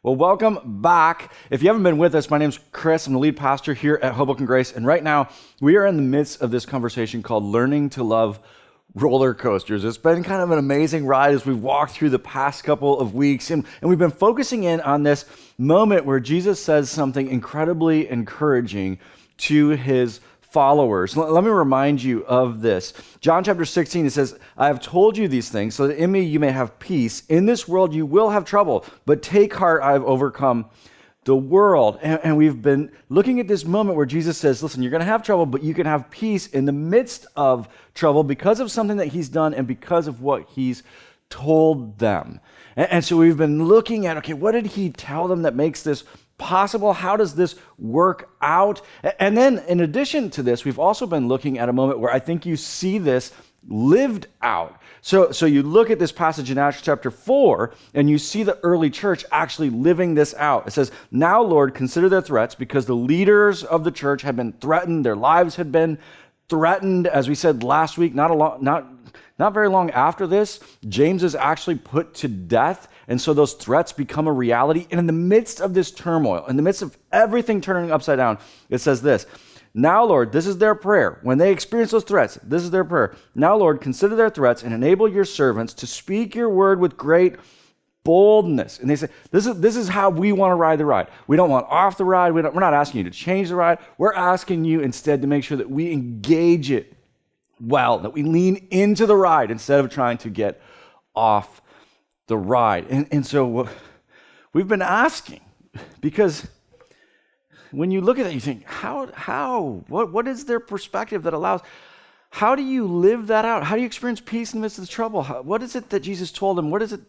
Well, welcome back. If you haven't been with us, my name's Chris. I'm the lead pastor here at Hoboken Grace. And right now, we are in the midst of this conversation called Learning to Love Roller Coasters. It's been kind of an amazing ride as we've walked through the past couple of weeks. And we've been focusing in on this moment where Jesus says something incredibly encouraging to his followers. Let me remind you of this. John chapter 16, it says, I have told you these things so that in me you may have peace. In this world you will have trouble, but take heart, I have overcome the world. And we've been looking at this moment where Jesus says, listen, you're going to have trouble, but you can have peace in the midst of trouble because of something that he's done and because of what he's told them. And so we've been looking at, okay, what did he tell them that makes this possible? How does this work out? And then in addition to this, we've also been looking at a moment where I think you see this lived out. So you look at this passage in Acts chapter 4, and you see the early church actually living this out. It says, now, Lord, consider their threats, because the leaders of the church had been threatened, their lives had been threatened. As we said last week, not very long after this, James is actually put to death. And so those threats become a reality. And in the midst of this turmoil, in the midst of everything turning upside down, it says this, now, Lord, this is their prayer. When they experience those threats, this is their prayer. Now, Lord, consider their threats and enable your servants to speak your word with great boldness. And they say, this is how we want to ride the ride. We don't want off the ride. We're not asking you to change the ride. We're asking you instead to make sure that we engage it well, that we lean into the ride instead of trying to get off the ride. And so we've been asking, because when you look at that, you think, what is their perspective that allows, how do you live that out? How do you experience peace in the midst of the trouble? What is it that Jesus told them? What is it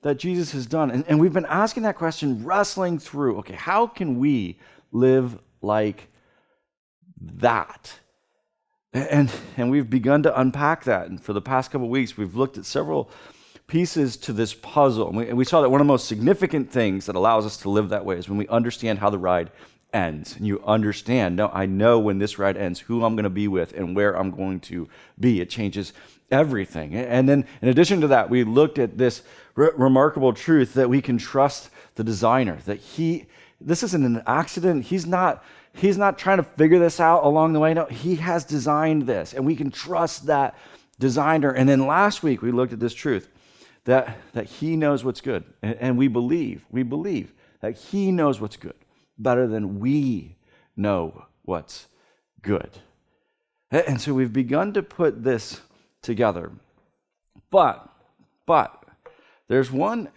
that Jesus has done? And we've been asking that question, wrestling through, okay, how can we live like that? And we've begun to unpack that. And for the past couple of weeks, we've looked at several pieces to this puzzle. And we saw that one of the most significant things that allows us to live that way is when we understand how the ride ends. And you understand, no, I know when this ride ends, who I'm going to be with and where I'm going to be. It changes everything. And then in addition to that, we looked at this remarkable truth that we can trust the designer, that this isn't an accident. He's not trying to figure this out along the way. No, he has designed this, and we can trust that designer. And then last week, we looked at this truth that he knows what's good. And we believe that he knows what's good better than we know what's good. And so we've begun to put this together. But there's one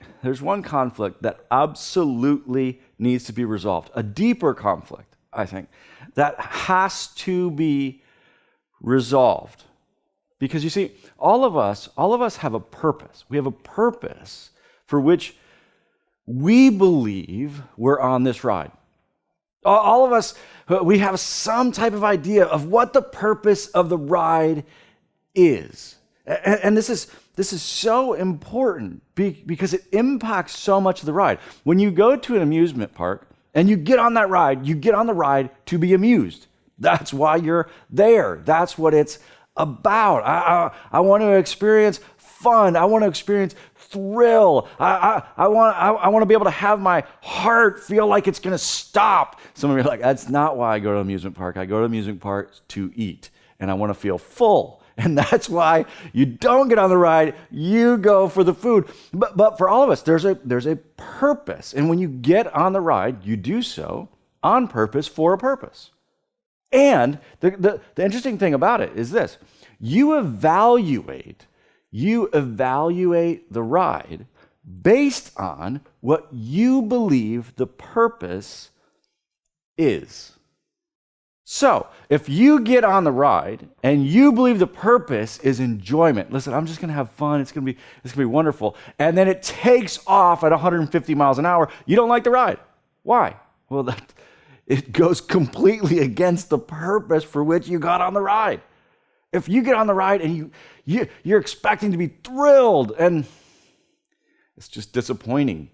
conflict that absolutely needs to be resolved, a deeper conflict, I think, that has to be resolved. Because you see, all of us have a purpose. We have a purpose for which we believe we're on this ride. All of us, we have some type of idea of what the purpose of the ride is. And this is so important because it impacts so much of the ride. When you go to an amusement park and you get on that ride, you get on the ride to be amused. That's why you're there. That's what it's about. I want to experience fun. I want to experience thrill. I want to be able to have my heart feel like it's going to stop. Some of you are like, that's not why I go to an amusement park. I go to an amusement park to eat, and I want to feel full. And that's why you don't get on the ride. You go for the food. But for all of us, there's a purpose. And when you get on the ride, you do so on purpose for a purpose. And the interesting thing about it is this. You evaluate the ride based on what you believe the purpose is. So, if you get on the ride and you believe the purpose is enjoyment, listen, I'm just going to have fun, it's going to be wonderful, and then it takes off at 150 miles an hour, you don't like the ride. Why? Well, it goes completely against the purpose for which you got on the ride. If you get on the ride and you're expecting to be thrilled, and it's just disappointing.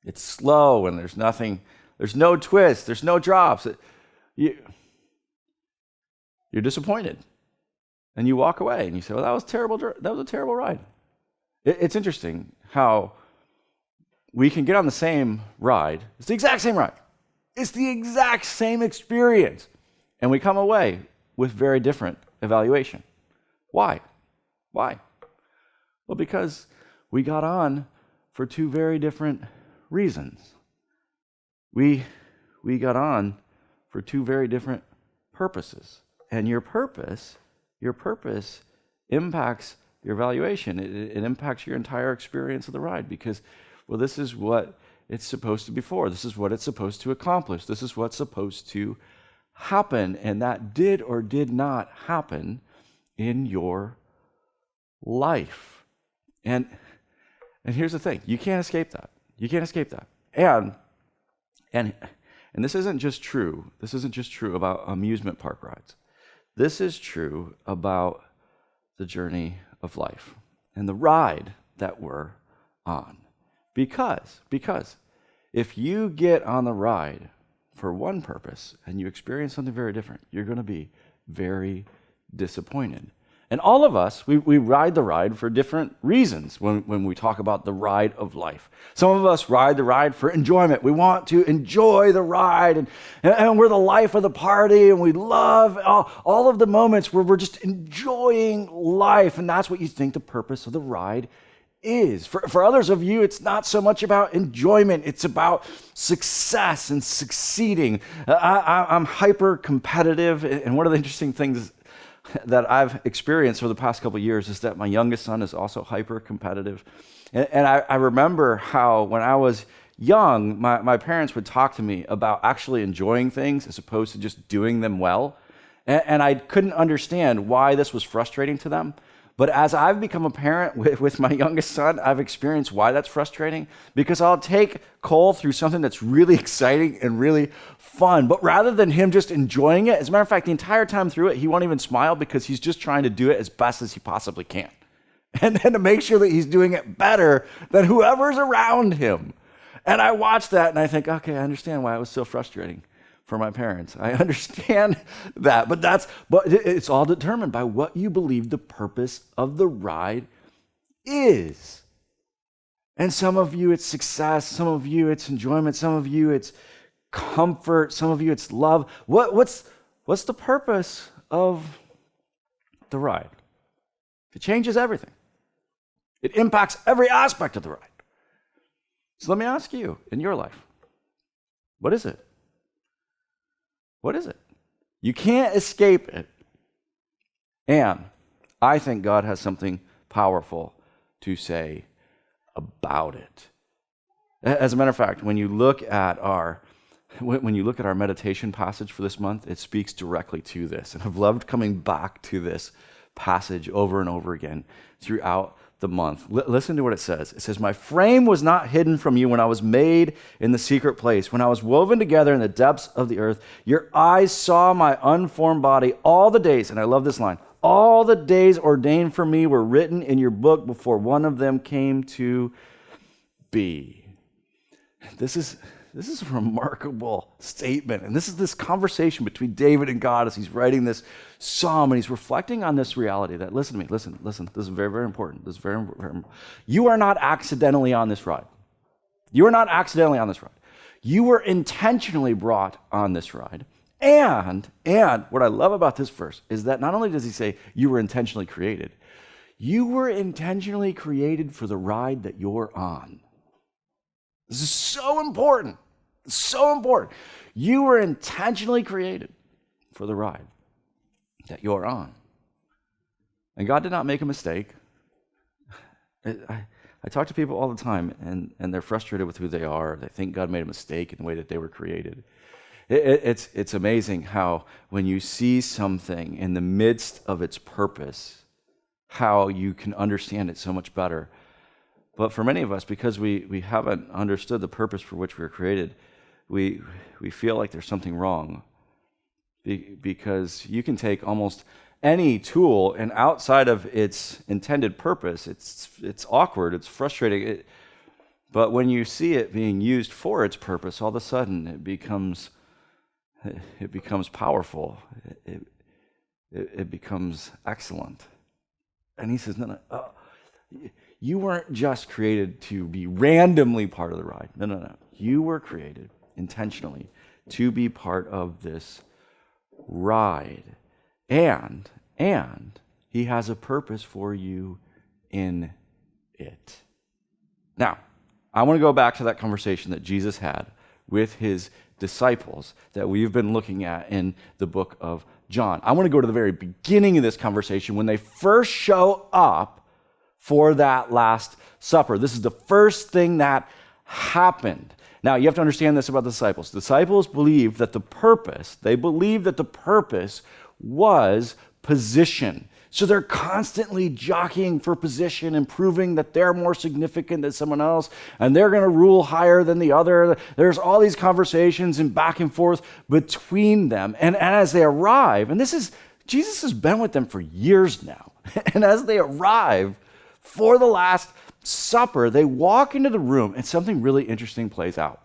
It's slow, and there's no twist, there's no drops. You're disappointed, and you walk away, and you say, "Well, that was terrible. That was a terrible ride." It's interesting how we can get on the same ride. It's the exact same ride. It's the exact same experience. And we come away with very different evaluation. Why? Why? Well, because we got on for two very different reasons. We got on for two very different purposes. And your purpose impacts your evaluation. It impacts your entire experience of the ride because, well, this is what it's supposed to be for. This is what it's supposed to accomplish. This is what's supposed to happen. And that did or did not happen in your life. And here's the thing. You can't escape that. You can't escape that. And this isn't just true. This isn't just true about amusement park rides. This is true about the journey of life and the ride that we're on. Because if you get on the ride for one purpose and you experience something very different, you're going to be very disappointed. And all of us, we ride the ride for different reasons when we talk about the ride of life. Some of us ride the ride for enjoyment. We want to enjoy the ride, and we're the life of the party, and we love all of the moments where we're just enjoying life, and that's what you think the purpose of the ride is. For others of you, it's not so much about enjoyment. It's about success and succeeding. I'm hyper competitive, and one of the interesting things that I've experienced over the past couple of years is that my youngest son is also hyper competitive. And I remember how when I was young, my parents would talk to me about actually enjoying things as opposed to just doing them well. And I couldn't understand why this was frustrating to them. But as I've become a parent with my youngest son, I've experienced why that's frustrating. Because I'll take Cole through something that's really exciting and really fun. But rather than him just enjoying it, as a matter of fact, the entire time through it, he won't even smile because he's just trying to do it as best as he possibly can. And then to make sure that he's doing it better than whoever's around him. And I watch that and I think, okay, I understand why it was so frustrating for my parents. I understand that, but it's all determined by what you believe the purpose of the ride is. And some of you it's success, some of you it's enjoyment, some of you it's comfort, some of you it's love. What's the purpose of the ride? It changes everything. It impacts every aspect of the ride. So let me ask you, in your life, what is it? What is it? You can't escape it. And I think God has something powerful to say about it. As a matter of fact, when you look at our meditation passage for this month, it speaks directly to this. And I've loved coming back to this passage over and over again throughout the month. Listen to what it says. It says, "My frame was not hidden from you when I was made in the secret place. When I was woven together in the depths of the earth, your eyes saw my unformed body. All the days," and I love this line, "all the days ordained for me were written in your book before one of them came to be." This is a remarkable statement. And this is this conversation between David and God as he's writing this psalm, and he's reflecting on this reality that, listen to me, listen. This is very, very important. This is very, very important. You are not accidentally on this ride. You are not accidentally on this ride. You were intentionally brought on this ride. And what I love about this verse is that not only does he say you were intentionally created, you were intentionally created for the ride that you're on. This is so important. So important. You were intentionally created for the ride that you're on. And God did not make a mistake. I talk to people all the time, and they're frustrated with who they are. They think God made a mistake in the way that they were created. It's amazing how when you see something in the midst of its purpose, how you can understand it so much better. But for many of us, because we haven't understood the purpose for which we were created, we feel like there's something wrong. Because you can take almost any tool, and outside of its intended purpose, it's awkward, it's frustrating. But when you see it being used for its purpose, all of a sudden it becomes powerful. It becomes excellent. And he says, no. You weren't just created to be randomly part of the ride. No, no, no. You were created intentionally to be part of this ride. And he has a purpose for you in it. Now, I want to go back to that conversation that Jesus had with his disciples that we've been looking at in the book of John. I want to go to the very beginning of this conversation when they first show up for that Last Supper. This is the first thing that happened. Now, you have to understand this about the disciples. The disciples believed that the purpose was position. So they're constantly jockeying for position and proving that they're more significant than someone else and they're going to rule higher than the other. There's all these conversations and back and forth between them. And as they arrive, and Jesus has been with them for years now. And as they arrive for the Last Supper, they walk into the room and something really interesting plays out.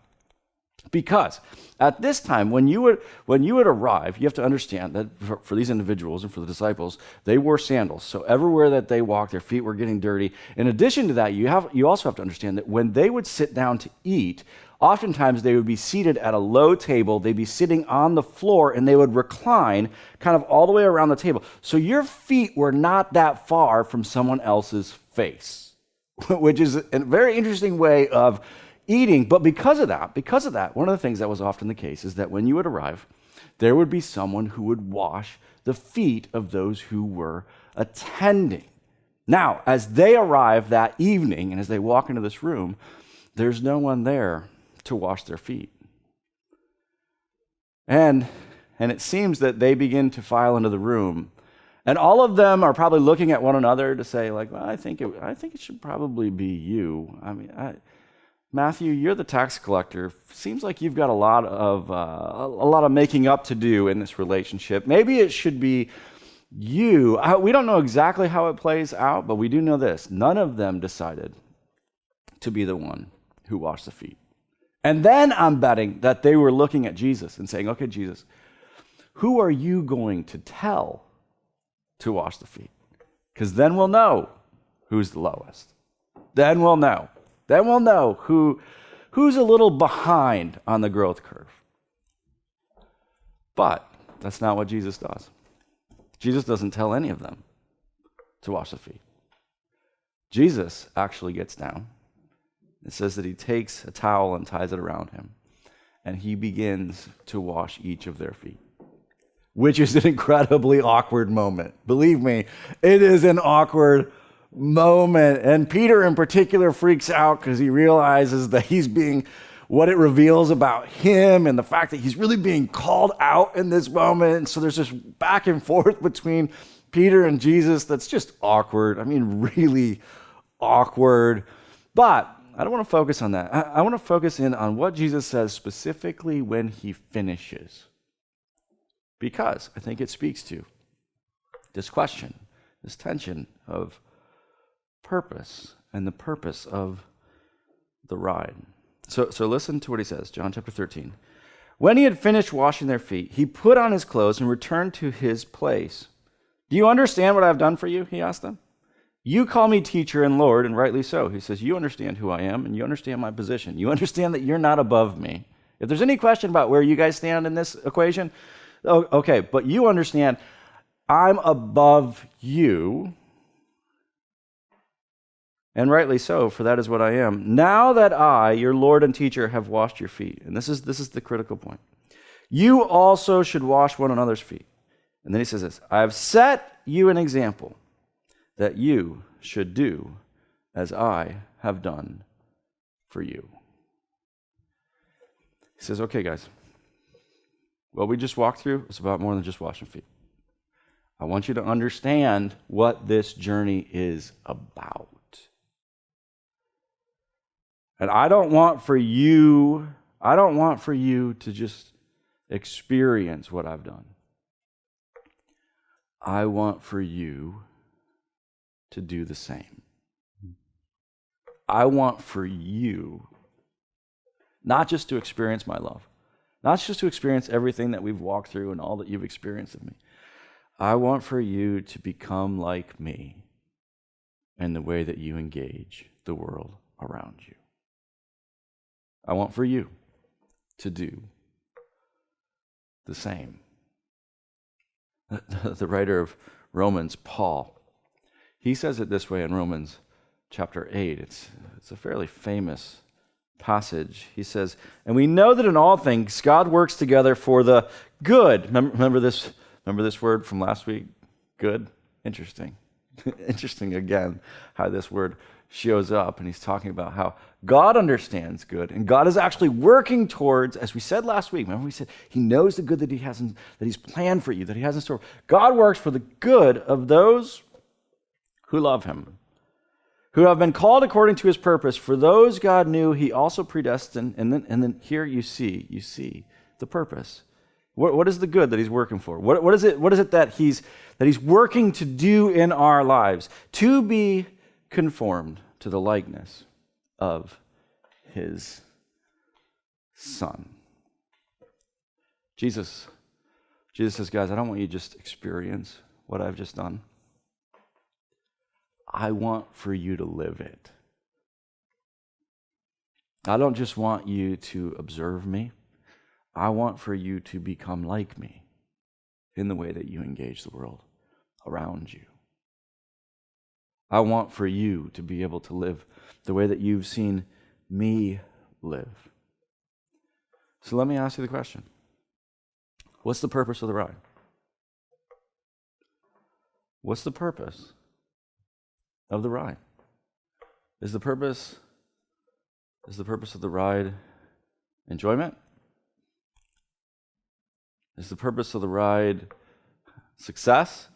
Because at this time, when you would arrive, you have to understand that for these individuals and for the disciples, they wore sandals. So everywhere that they walked, their feet were getting dirty. In addition to that, you also have to understand that when they would sit down to eat, oftentimes they would be seated at a low table. They'd be sitting on the floor, and they would recline kind of all the way around the table. So your feet were not that far from someone else's face, which is a very interesting way of eating. But because of that, one of the things that was often the case is that when you would arrive, there would be someone who would wash the feet of those who were attending. Now, as they arrive that evening and as they walk into this room, there's no one there to wash their feet. And it seems that they begin to file into the room. And all of them are probably looking at one another to say, like, well, I think it should probably be you. I mean, Matthew, you're the tax collector. Seems like you've got a lot of making up to do in this relationship. Maybe it should be you. We don't know exactly how it plays out, but we do know this. None of them decided to be the one who washed the feet. And then I'm betting that they were looking at Jesus and saying, okay, Jesus, who are you going to tell to wash the feet? Because then we'll know who's the lowest. Then we'll know who's a little behind on the growth curve. But that's not what Jesus does. Jesus doesn't tell any of them to wash the feet. Jesus actually gets down. It says that he takes a towel and ties it around him, and he begins to wash each of their feet, which is an incredibly awkward moment. Believe me, it is an awkward moment. And Peter in particular freaks out because he realizes that he's being, what it reveals about him and the fact that he's really being called out in this moment. And so there's this back and forth between Peter and Jesus that's just awkward. I mean, really awkward. But I don't want to focus on that. I want to focus in on what Jesus says specifically when he finishes. Because I think it speaks to this question, this tension of purpose and the purpose of the ride. So listen to what he says, John chapter 13. When he had finished washing their feet, he put on his clothes and returned to his place. Do you understand what I've done for you? He asked them. You call me teacher and Lord, and rightly so. He says, you understand who I am, and you understand my position. You understand that you're not above me. If there's any question about where you guys stand in this equation, okay, but you understand I'm above you, and rightly so, for that is what I am. Now that I, your Lord and teacher, have washed your feet, and this is the critical point, you also should wash one another's feet. And then he says this, I have set you an example that you should do as I have done for you. He says, okay, guys, what we just walked through is about more than just washing feet. I want you to understand what this journey is about. And I don't want for you to just experience what I've done. I want for you to do the same. I want for you not just to experience my love, not just to experience everything that we've walked through and all that you've experienced of me. I want for you to become like me and the way that you engage the world around you. I want for you to do the same. The writer of Romans, Paul, he says it this way in Romans chapter 8. It's a fairly famous passage. He says, and we know that in all things God works together for the good. Remember this word from last week? Good? Interesting. Interesting again how this word shows up, and he's talking about how God understands good, and God is actually working towards, as we said last week, remember we said he knows the good that that he's planned for you, that he has in store. God works for the good of those who love him, who have been called according to his purpose. For those God knew, he also predestined. And then here you see the purpose. What is the good that he's working for? What is it that he's working to do in our lives? To be conformed to the likeness of his Son. Jesus says, guys, I don't want you to just experience what I've just done. I want for you to live it. I don't just want you to observe me. I want for you to become like me in the way that you engage the world around you. I want for you to be able to live the way that you've seen me live. So let me ask you the question. What's the purpose of the ride? What's the purpose of the ride? Is the purpose of the ride enjoyment? Is the purpose of the ride success?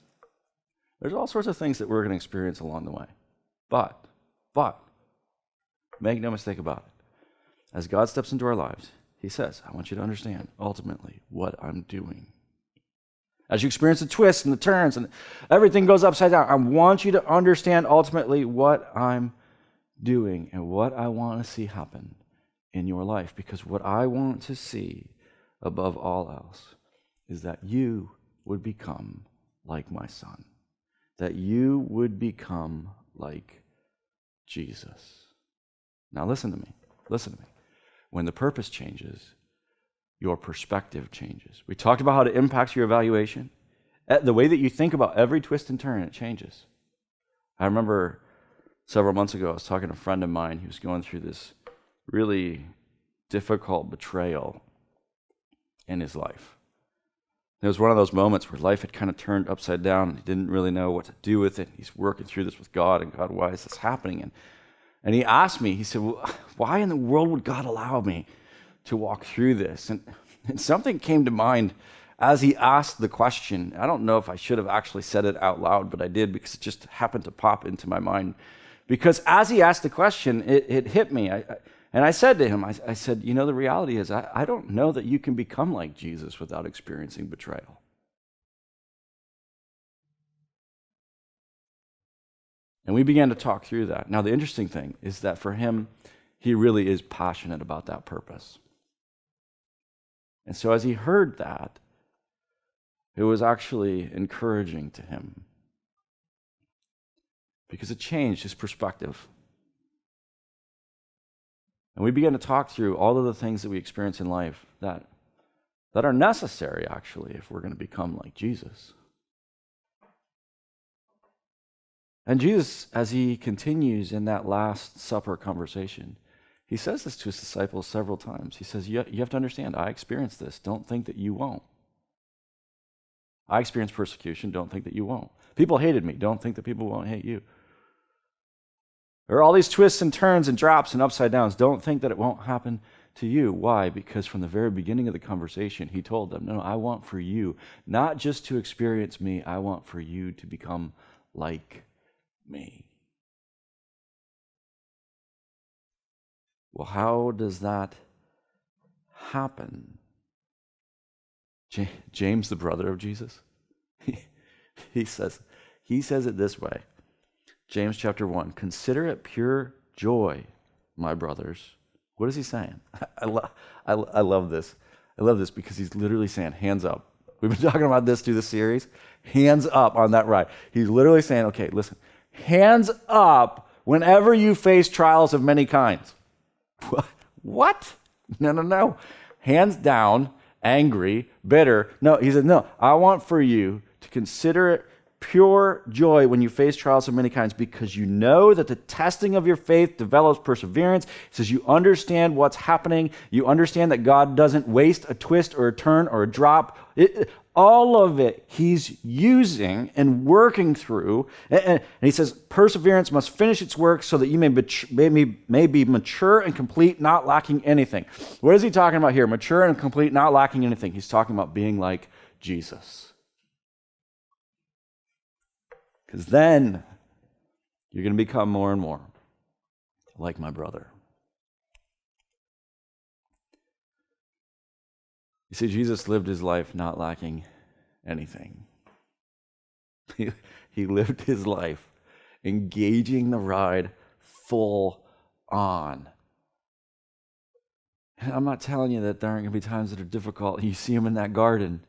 There's all sorts of things that we're going to experience along the way. But, make no mistake about it. As God steps into our lives, he says, I want you to understand ultimately what I'm doing. As you experience the twists and the turns and everything goes upside down, I want you to understand ultimately what I'm doing and what I want to see happen in your life. Because what I want to see above all else is that you would become like my Son, that you would become like Jesus. Now listen to me. When the purpose changes, your perspective changes. We talked about how it impacts your evaluation. The way that you think about every twist and turn, it changes. I remember several months ago, I was talking to a friend of mine who was going through this really difficult betrayal in his life. It was one of those moments where life had kind of turned upside down and he didn't really know what to do with it. He's working through this with God, and God, why is this happening? And he asked me, he said, well, why in the world would God allow me to walk through this? And something came to mind as he asked the question. I don't know if I should have actually said it out loud, but I did because it just happened to pop into my mind. Because as he asked the question, it hit me. And I said to him, I said, the reality is I don't know that you can become like Jesus without experiencing betrayal. And we began to talk through that. Now, the interesting thing is that for him, he really is passionate about that purpose. And so as he heard that, it was actually encouraging to him because it changed his perspective. And we began to talk through all of the things that we experience in life that are necessary, actually, if we're going to become like Jesus. And Jesus, as he continues in that Last Supper conversation, he says this to his disciples several times. He says, you have to understand, I experienced this. Don't think that you won't. I experienced persecution. Don't think that you won't. People hated me. Don't think that people won't hate you. There are all these twists and turns and drops and upside downs. Don't think that it won't happen to you. Why? Because from the very beginning of the conversation, he told them, no, I want for you not just to experience me, I want for you to become like me. Well, how does that happen? James, the brother of Jesus, he says it this way. James chapter 1, consider it pure joy, my brothers. What is he saying? I love this. I love this because he's literally saying, hands up. We've been talking about this through the series. Hands up on that ride. He's literally saying, okay, listen, Hands up whenever you face trials of many kinds. What? No. Hands down, angry, bitter. No, he said, no, I want for you to consider it pure joy when you face trials of many kinds, because you know that the testing of your faith develops perseverance. He says you understand what's happening. You understand that God doesn't waste a twist or a turn or a drop. All of it he's using and working through. And he says perseverance must finish its work so that you may be mature and complete, not lacking anything. What is he talking about here? Mature and complete, not lacking anything. He's talking about being like Jesus. Because then you're going to become more and more like my brother. You see, Jesus lived his life not lacking anything. He lived his life engaging the ride full on. And I'm not telling you that there aren't going to be times that are difficult. You see him in that garden.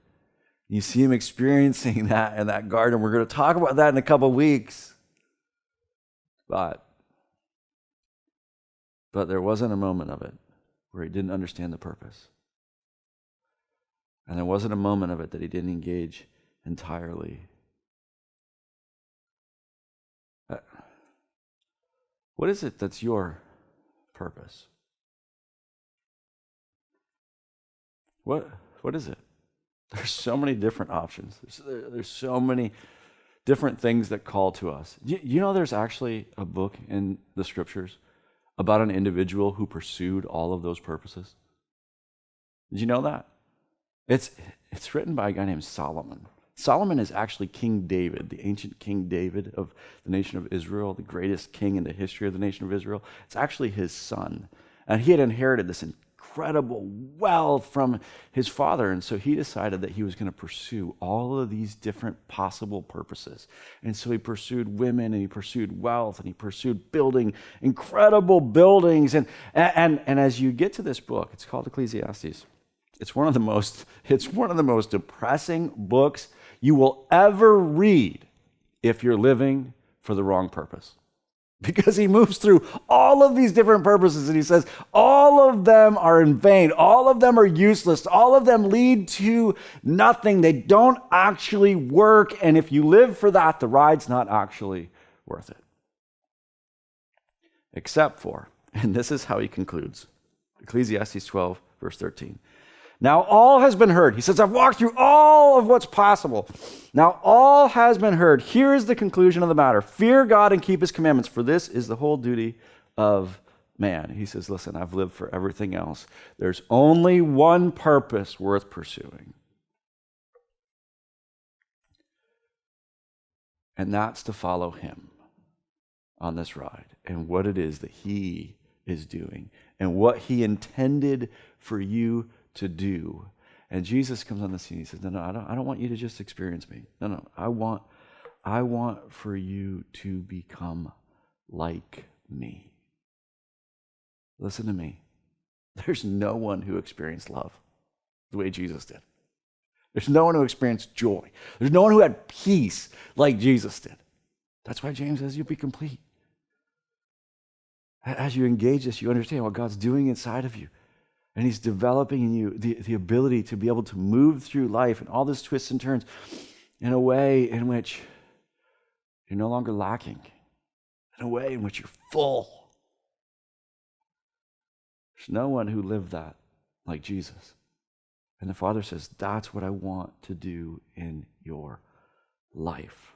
You see him experiencing that in that garden. We're going to talk about that in a couple of weeks. But there wasn't a moment of it where he didn't understand the purpose. And there wasn't a moment of it that he didn't engage entirely. What is it that's your purpose? What is it? There's so many different options. There's so many different things that call to us. You know there's actually a book in the scriptures about an individual who pursued all of those purposes? Did you know that? It's written by a guy named Solomon. Solomon is actually King David, the ancient King David of the nation of Israel, the greatest king in the history of the nation of Israel. It's actually his son. And he had inherited this incredible wealth from his father. And so he decided that he was going to pursue all of these different possible purposes. And so he pursued women, and he pursued wealth, and he pursued building incredible buildings. And as you get to this book, it's called Ecclesiastes. It's one of the most depressing books you will ever read if you're living for the wrong purpose. Because he moves through all of these different purposes and he says, all of them are in vain. All of them are useless. All of them lead to nothing. They don't actually work. And if you live for that, the ride's not actually worth it. Except for, and this is how he concludes, Ecclesiastes 12, verse 13. Now all has been heard. He says, I've walked through all of what's possible. Now all has been heard. Here is the conclusion of the matter. Fear God and keep his commandments, for this is the whole duty of man. He says, listen, I've lived for everything else. There's only one purpose worth pursuing. And that's to follow him on this ride and what it is that he is doing and what he intended for you to do. And Jesus comes on the scene. He says, no, I don't want you to just experience me. No, I want for you to become like me. Listen to me. There's no one who experienced love the way Jesus did. There's no one who experienced joy. There's no one who had peace like Jesus did. That's why James says you'll be complete. As you engage this, you understand what God's doing inside of you. And he's developing in you the ability to be able to move through life and all these twists and turns in a way in which you're no longer lacking, in a way in which you're full. There's no one who lived that like Jesus. And the Father says, that's what I want to do in your life.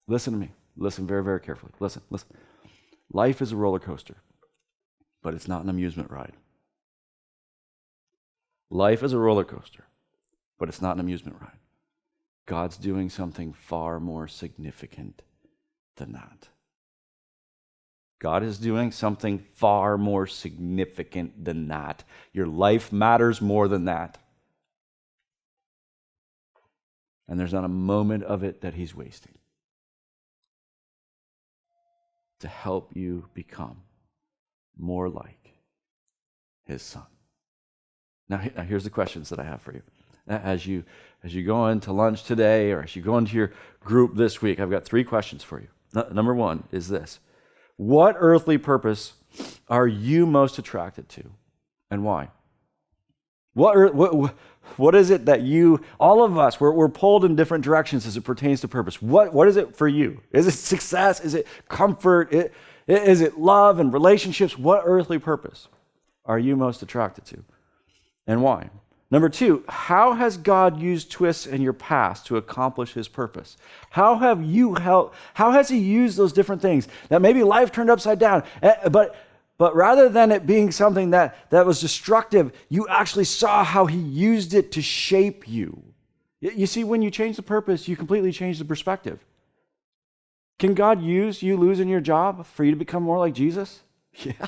Listen to me. Listen very, very carefully. Listen. Life is a roller coaster, but it's not an amusement ride. Life is a roller coaster, but it's not an amusement ride. God's doing something far more significant than that. God is doing something far more significant than that. Your life matters more than that. And there's not a moment of it that he's wasting to help you become more like his son. Now here's the questions that I have for you. As you go into lunch today or as you go into your group this week, I've got 3 questions for you. Number one is this. What earthly purpose are you most attracted to, and why? What is it that all of us, we're pulled in different directions as it pertains to purpose. What is it for you? Is it success? Is it comfort? Is it love and relationships? What earthly purpose are you most attracted to, and why? Number two, how has God used twists in your past to accomplish his purpose? How has he used those different things that maybe life turned upside down, but rather than it being something that was destructive, you actually saw how he used it to shape you. You see, when you change the purpose, you completely change the perspective. Can God use you losing your job for you to become more like Jesus? Yeah.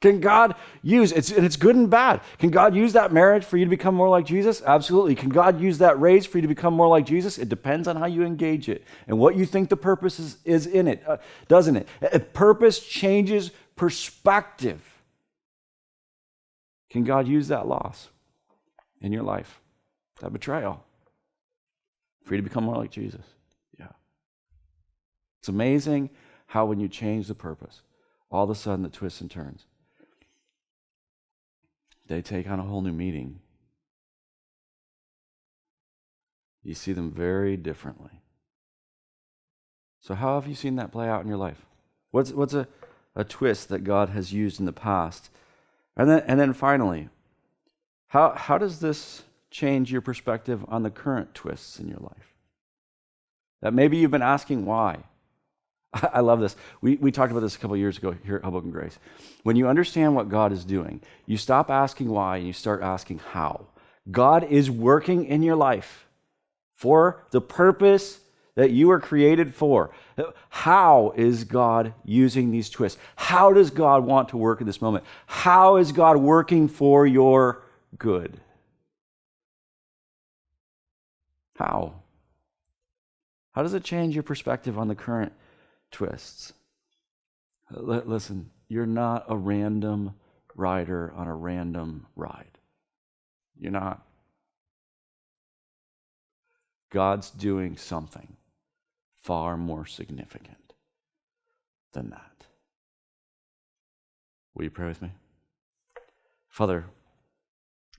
Can God use, and it's good and bad, can God use that marriage for you to become more like Jesus? Absolutely. Can God use that raise for you to become more like Jesus? It depends on how you engage it and what you think the purpose is in it, doesn't it? A purpose changes perspective. Can God use that loss in your life, that betrayal, for you to become more like Jesus? Yeah. It's amazing how when you change the purpose, all of a sudden it twists and turns. They take on a whole new meaning. You see them very differently. So how have you seen that play out in your life? What's a twist that God has used in the past? And then finally, how does this change your perspective on the current twists in your life? That maybe you've been asking why. I love this. We talked about this a couple years ago here at Hoboken Grace. When you understand what God is doing, you stop asking why and you start asking how. God is working in your life for the purpose that you were created for. How is God using these twists? How does God want to work in this moment? How is God working for your good? How? How does it change your perspective on the current twists? Listen, you're not a random rider on a random ride. You're not. God's doing something far more significant than that. Will you pray with me? Father,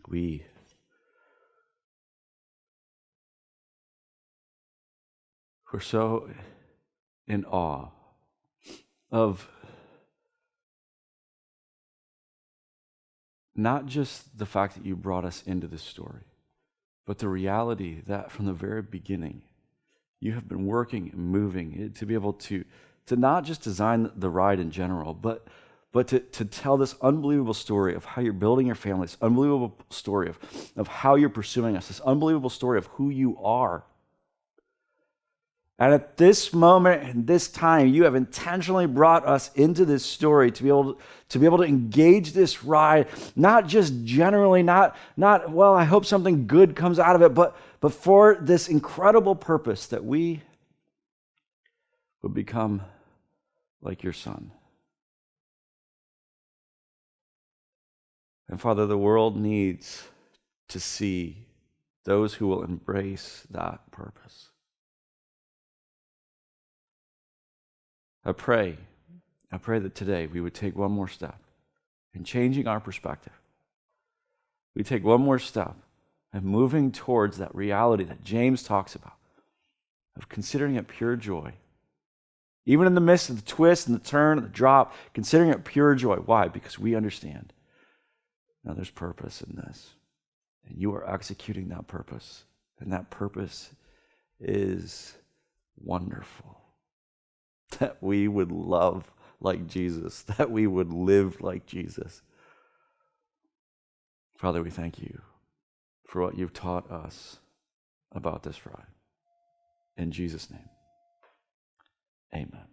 we're so in awe of not just the fact that you brought us into this story, but the reality that from the very beginning, you have been working and moving to be able to not just design the ride in general, but to tell this unbelievable story of how you're building your family, this unbelievable story of how you're pursuing us, this unbelievable story of who you are. And at this moment and this time, you have intentionally brought us into this story to be able to engage this ride, not just generally, not well, I hope something good comes out of it, but for this incredible purpose that we would become like your Son. And Father, the world needs to see those who will embrace that purpose. I pray that today we would take one more step in changing our perspective. We take one more step in moving towards that reality that James talks about, of considering it pure joy. Even in the midst of the twist and the turn and the drop, considering it pure joy. Why? Because we understand now there's purpose in this. And you are executing that purpose. And that purpose is wonderful. That we would love like Jesus, that we would live like Jesus. Father, we thank you for what you've taught us about this ride. In Jesus' name, amen.